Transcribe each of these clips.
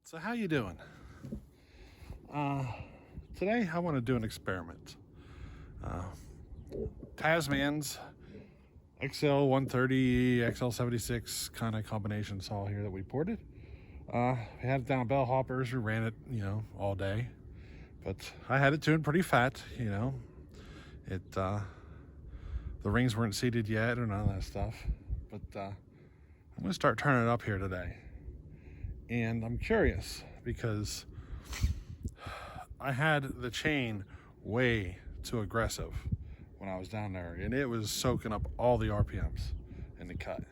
So how you doing? Today I want to do an experiment. TazMan's XL130, XL76 kind of combination saw here that we ported. We had it down bell hoppers. We ran it, all day. But I had it tuned pretty fat, It the rings weren't seated yet or none of that stuff. But I'm going to start turning it up here today. And I'm curious because I had the chain way too aggressive when I was down there, and it was soaking up all the RPMs in the cut.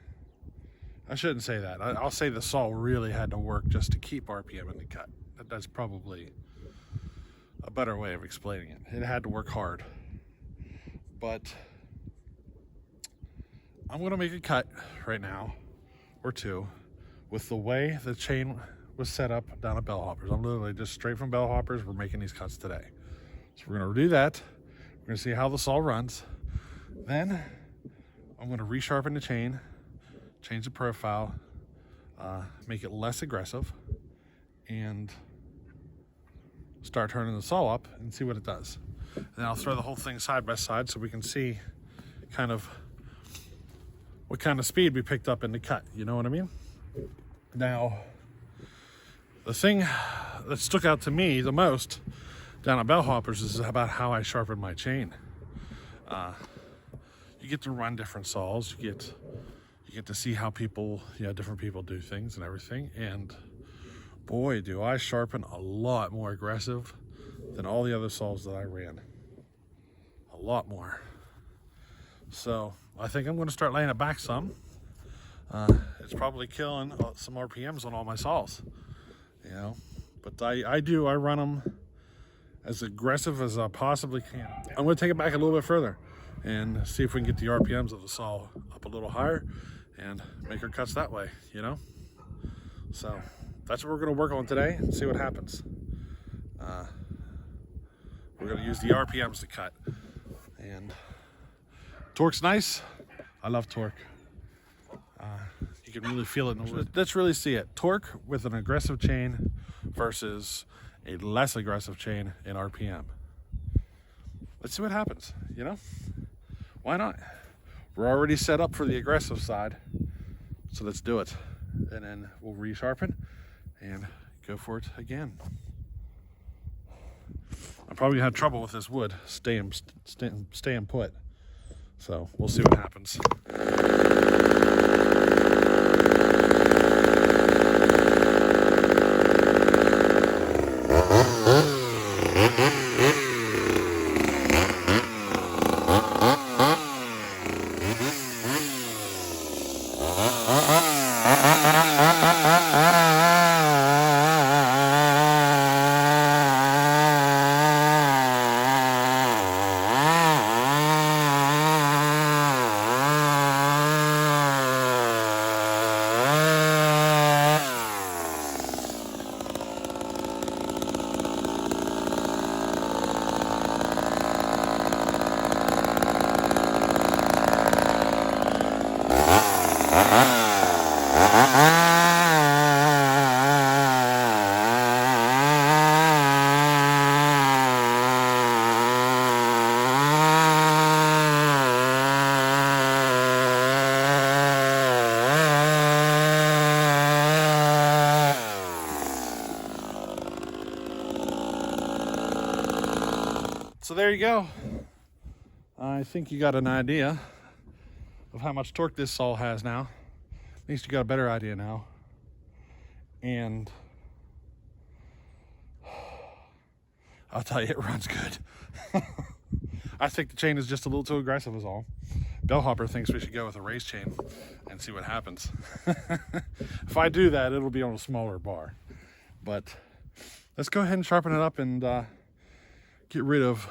I shouldn't say that. I'll say the saw really had to work just to keep RPM in the cut. That's probably a better way of explaining it. It had to work hard. But I'm going to make a cut right now, or two, with the way the chain was set up down at bell hoppers. I'm literally just straight from bell hoppers. We're making these cuts today. So we're going to do that. We're going to see how the saw runs. Then I'm going to resharpen the chain, change the profile, make it less aggressive, and start turning the saw up and see what it does. And then I'll throw the whole thing side by side so we can see kind of what kind of speed we picked up in the cut. You know what I mean? Now, the thing that stuck out to me the most down at bell hoppers is about how I sharpen my chain. You get to run different saws. You get to see how people, different people do things and everything. And boy, do I sharpen a lot more aggressive than all the other saws that I ran. A lot more. So I think I'm going to start laying it back some. It's probably killing some RPMs on all my saws, but I run them as aggressive as I possibly can. I'm going to take it back a little bit further and see if we can get the RPMs of the saw up a little higher and make our cuts that way, So that's what we're going to work on today and see what happens. We're going to use the RPMs to cut, and torque's nice. I love torque. You can really feel it. Let's really see it. Torque with an aggressive chain versus a less aggressive chain in RPM. Let's see what happens, Why not? We're already set up for the aggressive side, so let's do it. And then we'll resharpen and go for it again. I'm probably gonna have trouble with this wood staying put. So we'll see what happens. So there you go. I think you got an idea of how much torque this saw has now. At least you got a better idea now. And I'll tell you, it runs good. I think the chain is just a little too aggressive is all. Bellhopper thinks we should go with a race chain and see what happens. If I do that, it'll be on a smaller bar. But let's go ahead and sharpen it up and get rid of,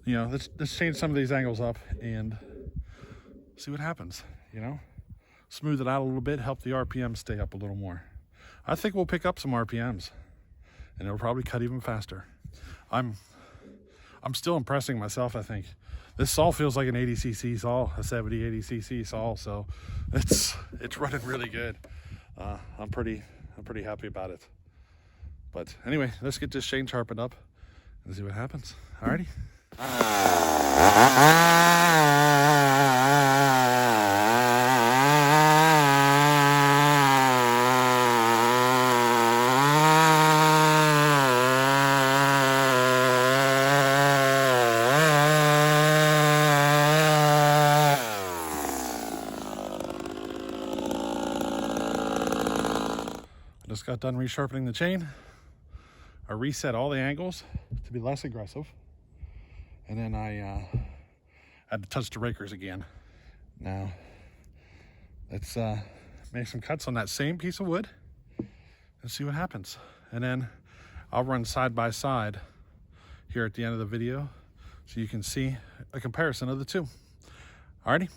let's change some of these angles up and see what happens, Smooth it out a little bit, help the RPM stay up a little more. I think we'll pick up some RPMs and it'll probably cut even faster. I'm still impressing myself, I think. This saw feels like an 80cc saw, a 70, 80cc saw, so it's running really good. I'm pretty I'm pretty happy about it. But anyway, let's get this chain sharpened up and see what happens. Alrighty. Just got done resharpening the chain. I reset all the angles to be less aggressive. And then I had to touch the rakers again. Now, let's make some cuts on that same piece of wood and see what happens. And then I'll run side by side here at the end of the video so you can see a comparison of the two. Alrighty.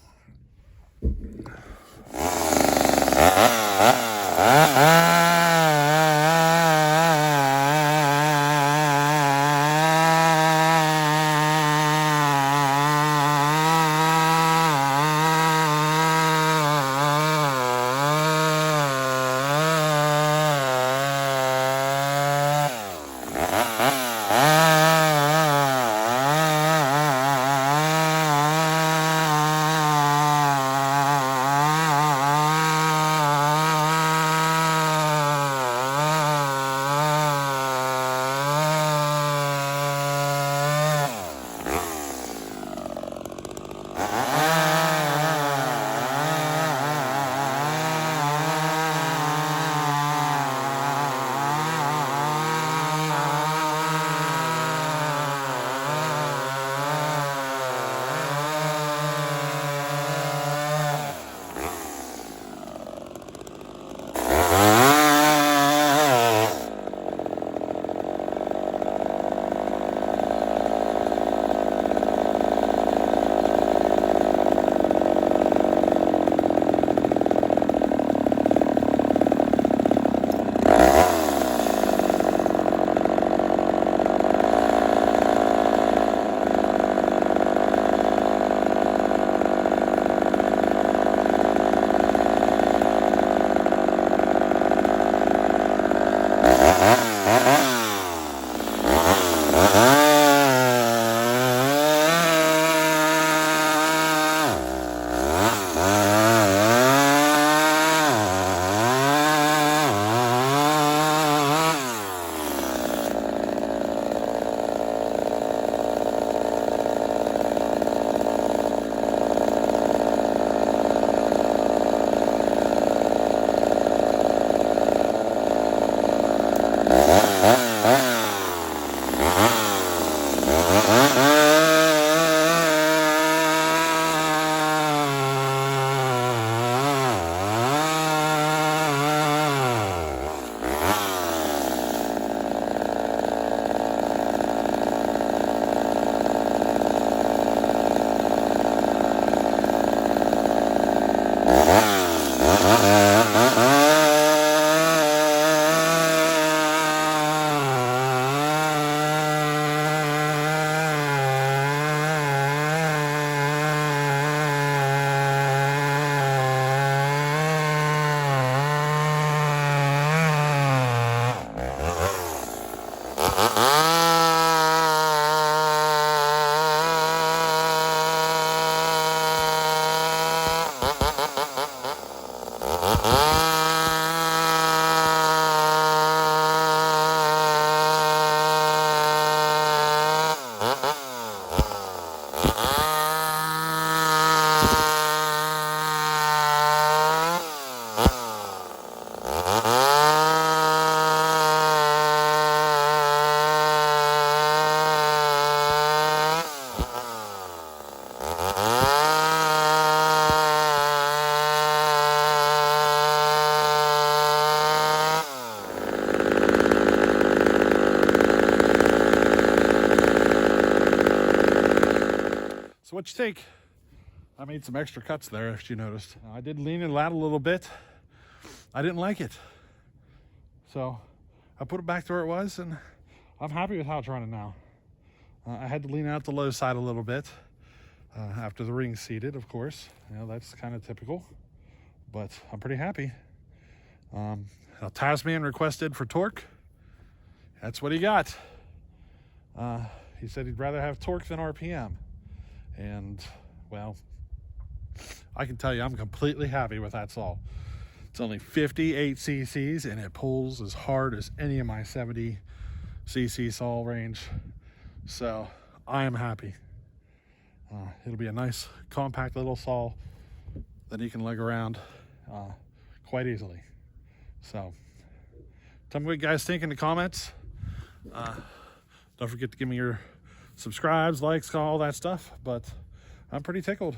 What you think? I made some extra cuts there, if you noticed. I did lean it out a little bit. I didn't like it. So I put it back to where it was, and I'm happy with how it's running now. I had to lean out the low side a little bit after the ring seated, of course. You know, that's kind of typical, but I'm pretty happy. Now TazMan requested for torque. That's what he got. He said he'd rather have torque than RPM. And, well, I can tell you I'm completely happy with that saw. It's only 58 cc's and it pulls as hard as any of my 70 cc saw range. So I am happy. It'll be a nice compact little saw that you can lug around quite easily. So tell me what you guys think in the comments. Don't forget to give me your subscribes, likes, all that stuff. But I'm pretty tickled.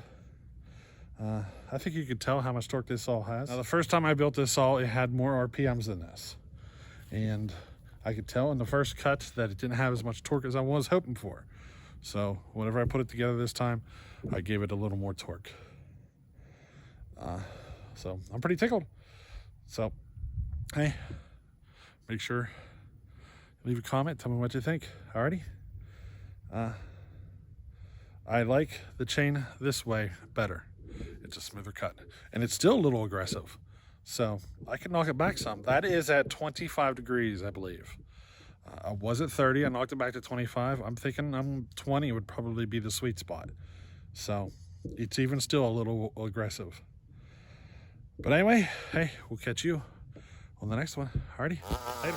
I think you could tell how much torque this saw has. Now, the first time I built this saw, it had more RPMs than this. And I could tell in the first cut that it didn't have as much torque as I was hoping for. So whenever I put it together this time, I gave it a little more torque. So I'm pretty tickled. So, hey, make sure leave a comment, tell me what you think. Alrighty. I like the chain this way better. It's a smoother cut, and it's still a little aggressive, so I can knock it back some. That is at 25 degrees, I believe. I was at 30. I knocked it back to 25. I'm thinking 20 would probably be the sweet spot. So it's even still a little aggressive. But anyway, hey, we'll catch you on the next one. Alrighty, later.